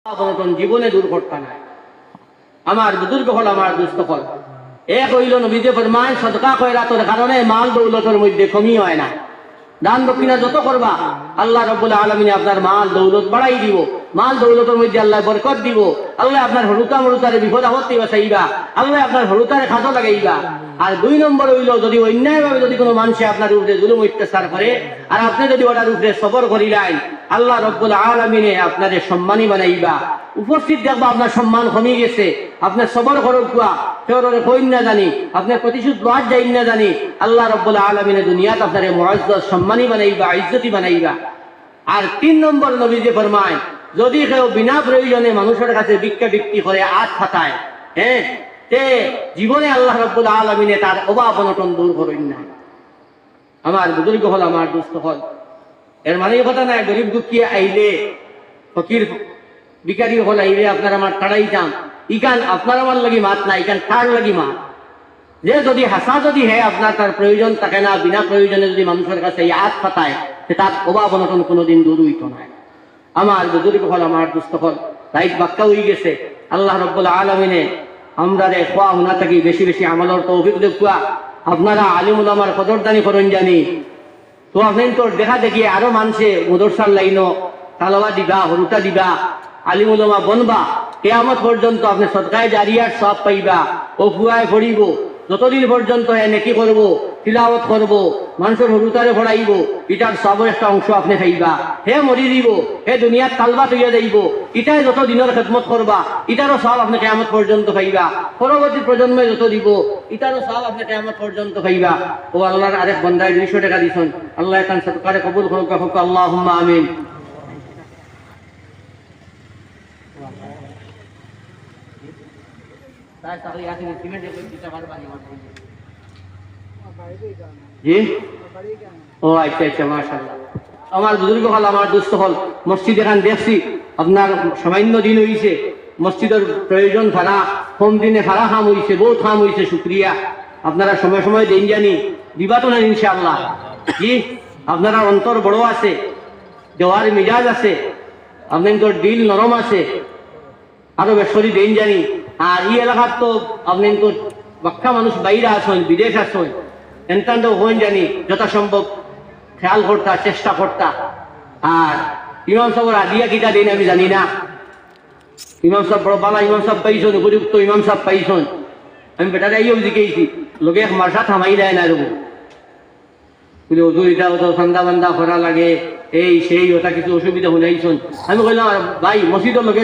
অনটন জীবনে দূর করতে নাই। আমার বুজুর্গ হল, আমার দুস্থ হল, এক হইল নবীজি ফরমায় সদকা খয়রাতের কারণে মাল দৌলতের মধ্যে কমি হয় না। দান দক্ষিণা যত করবা আল্লাহ রাব্বুল আলামিন আপনার মাল দৌলত বাড়াই দিব, মাল দৌলতের মধ্যে আল্লাহ বরকত দিব। আল্লাহ আপনার হরুতা মরুতারে বিপদ আপত্তি বাঁচাইবা, আল্লাহ আপনার হরুতারে খাতো লাগাইবা। আর 2 নম্বর হইল, যদি অন্যায়ভাবে যদি কোনো মানুষে আপনার উপরে জুলুম অত্যাচার করে আর আপনি যদি ওটার উপরে সবর করিলেন, আল্লাহ রাব্বুল আলামিনে আপনাদের সম্মানী বানাইবা। উপস্থিত দেখবা আপনার সম্মান কমে গেছে, আপনার সবর করুক কেউরে কইন না জানি, আপনার প্রতিশোধ লওয়ার যাই না জানি, আল্লাহ রাব্বুল আলামিনে দুনিয়াতে আপনার মুআজ্জাজ সম্মানী বানাইবা, ইজ্জতি বানাইবা। আর 3 নম্বর নবীজি ফরমায়, যদি কেউ বিনা প্রয়োজনে মানুষের কাছে ভিক্ষা বিক্রি করে আজ ফাটায়, তে জীবনে আল্লাহ রাব্বুল আলামিনে তার অভাব অনটন দূর করেন না। আমার বুজুর্গ হল, আমার দুস্থ হল, এর মানে কথা নাই গরিব দুঃখী আইলে, ফকির ভিখারি হল আইলে আপনার আমার তাড়াই যান, ইকান আপনার আমার লাগি মাত না, ইকান তার লাগি মাত। যে যদি হাসা যদি হে আপনার তার প্রয়োজন থাকে না, বিনা প্রয়োজনে যদি মানুষের কাছে আজ ফাটায়, তার অভাব অনটন কোনোদিন দূর হইত না। আমার বুজুর্গ হল, আমার দুস্থ হল, রাইট বাক্কা হয়ে গেছে। আল্লাহ রাব্বুল আলামিনে আমরা রে খোয়া উনা থাকি বেশি বেশি আমলের তৌফিক দেখুয়া। আপনারা আলিম উলামার কদরদানি করেন জানি, তো আপনি তো দেখা দেখি আরো মানুষে মুদরসার লাইনও তালাওয়া দিবা, হরুতা দিবা, আলিম উলামা বনবা, কিয়ামত পর্যন্ত আপনি সদকায়ে জারিয়ার সব পাইবা। ও ফুয়ায় পড়িব যতদিন পর্যন্ত নেকি করব, তিলাওয়াত করব, মানুষের হরুতারে ভরাইব, এটার সব একটা অংশ আপনি খাইবা। হে মরি দিব, হে দুনিয়ার তালবা তৈয়া যাইব, ইটাই যত দিনের খেদমত করবা, ইটারও সব আপনি কিয়ামত পর্যন্ত খাইবা। পরবর্তী প্রজন্মে যত দিব, ইটারও সব আপনি কিয়ামত পর্যন্ত খাইবা। ও আল্লাহর আরেক বান্দায় 200 টাকা দিছেন, আল্লাহ এখান সদকারে কবুল করুক, আল্লাহুম্মা আমিন। ও আচ্ছা আচ্ছা, মাশাআল্লাহ। আমার বুজুর্গ হল, আমার দুস্থ হল, মসজিদ এখান দেখছি আপনার সামান্য দিন হইছে, মসজিদের প্রয়োজন ছাড়া কম দিনে সারা খাম হইছে, বহু খাম হইছে, শুক্রিয়া। আপনারা সময় সময় দিন জানি দিবা তো না ইনশাআল্লাহ। জি, আপনারা অন্তর বড় আছে, দেওয়ার মিজাজ আছে, আপনাদের দিল নরম আছে, আরো বেশি দিন জানি। আর এই এলাকার তো আপনি তো বাক্কা মানুষ বাইরে আসেন, বিদেশ আসেন, এনকান তো হন জানি যথাসম্ভব খেয়াল করতা, চেষ্টা করতা। আর ইমাম সাহেব আদিয়া কিটা দিন আমি জানি না, ইমাম সাহেব বড় বালা ইমাম সাহেব পাইছেন, উপযুক্ত ইমাম সাহেব পাইছেন। আমি বেটারে আইও জিকেছি, লোকে এক মার্শা থামাই দেয় না রবু বলে ওজু এটা ওটা সন্ধ্যা বান্ধা করা লাগে, এই সেই ওটা কিছু অসুবিধা শুনাইছেন। আমি কইলাম ভাই মসজিদের লোকে